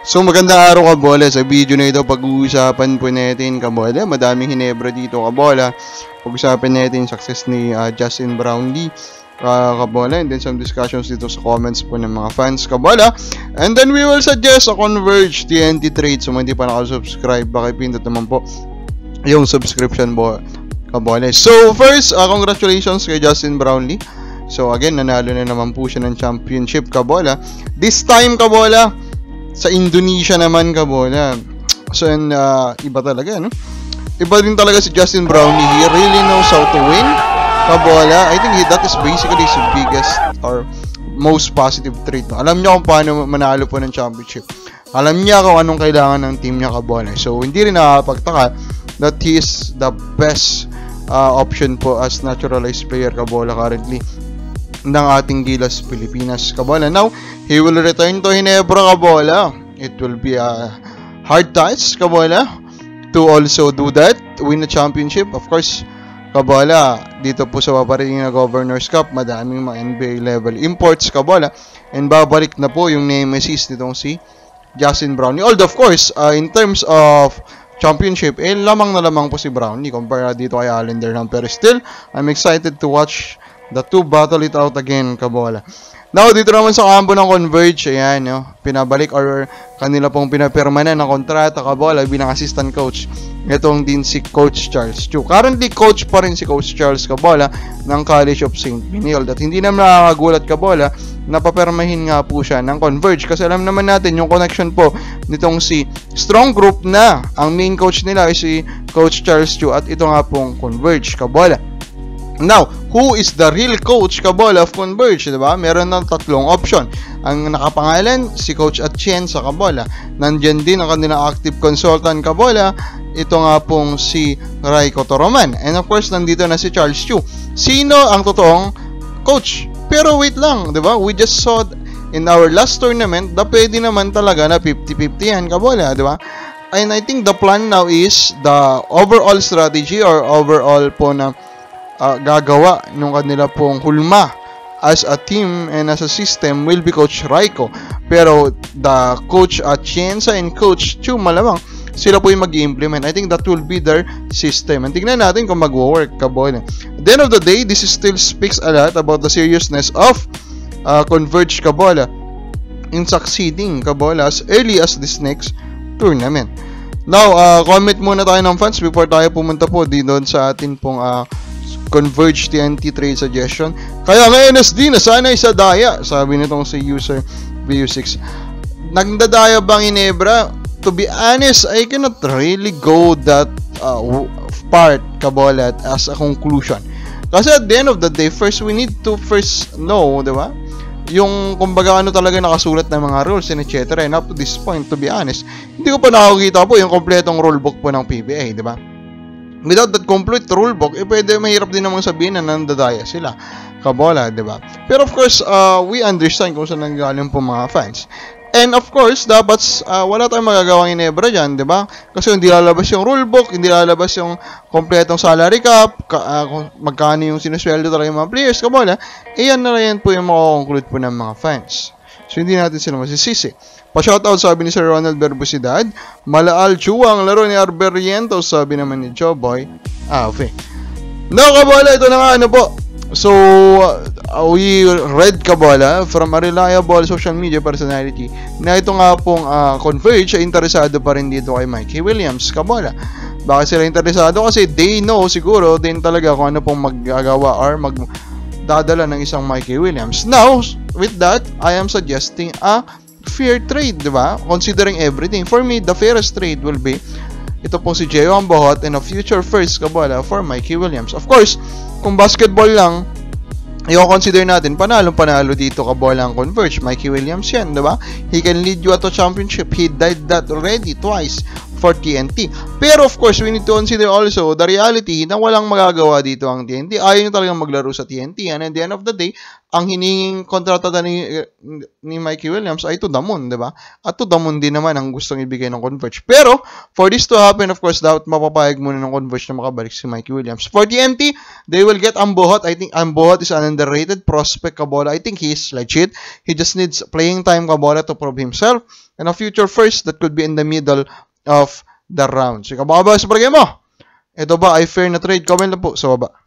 So magandang araw kabola. Sa video na ito pag-uusapan po natin kabola. Madaming hinebra dito kabola. Pag-usapan natin success ni Justin Brownlee kabola, and then some discussions dito sa comments po ng mga fans kabola. And then we will suggest a Converge TNT trade. So hindi pa nakasubscribe, pakipindot naman po yung subscription po kabola. So first, congratulations kay Justin Brownlee. So again, nanalo na naman po siya ng championship kabola. This time kabola sa Indonesia naman kabola. So iba talaga, no? Iba din talaga si Justin Brownlee. He really knows how to win kabola. I think that is basically his biggest or most positive trait, no? Alam niya kung paano manalo po ng championship. Alam niya kung anong kailangan ng team niya kabola. So hindi rin nakakapagtaka that he is the best option po as naturalized player kabola currently ng ating Gilas Pilipinas kabola. Now, he will return to Ginebra kabola. It will be a hard task kabola to also do that, win a championship. Of course, kabola, dito po sa paparating na Governors Cup, madaming mga NBA level imports kabola, and babalik na po yung nemesis nitong si Justin Brownlee. Although of course, in terms of championship, lamang na lamang po si Brownlee compare dito kay Allen Durham. Pero still, I'm excited to watch the two battle it out again kabola. Now, dito naman sa kampo ng Converge, ayan, no, pinabalik or kanila pong pinapirma na ng kontrata kabola bilang assistant coach. Itong din si Coach Charles Chu. Currently, coach pa rin si Coach Charles kabola ng College of St. Benilde. At hindi naman nakakagulat kabola na papirmahin nga po siya ng Converge. Kasi alam naman natin yung connection po nitong si Strong Group na ang main coach nila ay si Coach Charles Chu at ito nga pong Converge kabola. Now, who is the real coach kabola of Converge, diba? Meron ng tatlong option. Ang nakapangalan, si Coach Atienza kabola. Nandyan din ang kanilang active consultant kabola. Ito nga pong si Raiko Toroman. And of course, nandito na si Charles Chu. Sino ang totoong coach? Pero wait lang, diba? We just saw in our last tournament na pwede naman talaga na 50-50 yan kabola, diba? And I think the plan now is the overall strategy or overall po na gagawa nung kanila pong hulma as a team and as a system will be Coach Raiko. Pero the Coach Atienza and Coach Chu malamang sila po yung mag-i-implement. I think that will be their system. And tingnan natin kung mag-work kabola. At the end of the day, this still speaks a lot about the seriousness of Converge kabola in succeeding kabola as early as this next tournament. Now, comment muna tayo ng fans before tayo pumunta po dito sa atin pong Converge TNT trade suggestion. Kaya ngayon NSD nasanay sa daya, sabi nitong si user VU6. Nagdadaya bang Ginebra? To be honest, I cannot really go that part kabola as a conclusion. Kasi at the end of the day, first we need to know, di ba? Yung kumbaga ano talaga nakasulat ng mga rules and etc. And up to this point, to be honest, hindi ko pa nakakita po yung kompletong rulebook po ng PBA, di ba? Without that complete rulebook, pwede mahirap din namang sabihin na nandadaya sila kabola, di ba? Pero of course, we understand kung saan nanggaling po mga fans. And of course, dapat wala tayong magagawang Ginebra dyan, di ba? Kasi hindi lalabas yung rulebook, hindi lalabas yung kompletong salary cap, magkano yung sinusweldo talaga yung mga players kabola, yan na yan po yung makakonclude po ng mga fans. So hindi natin sila masisisi. Pa-shoutout sabi ni Sir Ronald Berbusidad. Malaal Chua ang laro ni Arberiento, sabi naman ni Joboy. Okay. Now kabola, ito na nga ano po. So, we read kabola from a reliable social media personality na ito nga pong Converge ay interesado pa rin dito kay Mikey Williams kabola. Bakit sila interesado? Kasi they know siguro din talaga kung ano pong magagawa or magdadala ng isang Mikey Williams. Now, with that, I am suggesting a fair trade, di ba? Considering everything. For me, the fairest trade will be ito po si Gio Ambohot and a future first kabola for Mikey Williams. Of course, kung basketball lang, i-consider natin, panalo dito kabola ang Converge. Mikey Williams yan, di ba? He can lead you at a championship. He did that already twice for TNT. Pero of course, we need to consider also the reality na walang magagawa dito ang TNT. Ayaw nyo talagang maglaro sa TNT. And at the end of the day, ang hininging kontrata ni Mikey Williams ay to the moon, di ba? At to the moon din naman ang gustong ibigay ng Converge. Pero, for this to happen, of course, dapat mapapayag muna ng Converge na makabalik si Mikey Williams. For TNT, they will get Ambohot. I think Ambohot is an underrated prospect, Kabola. I think he is legit. He just needs playing time, Kabola, to prove himself. And a future first that could be in the middle of the round. So, kababa sa programa mo. Ito ba ay fair na trade? Comment lang po sa baba.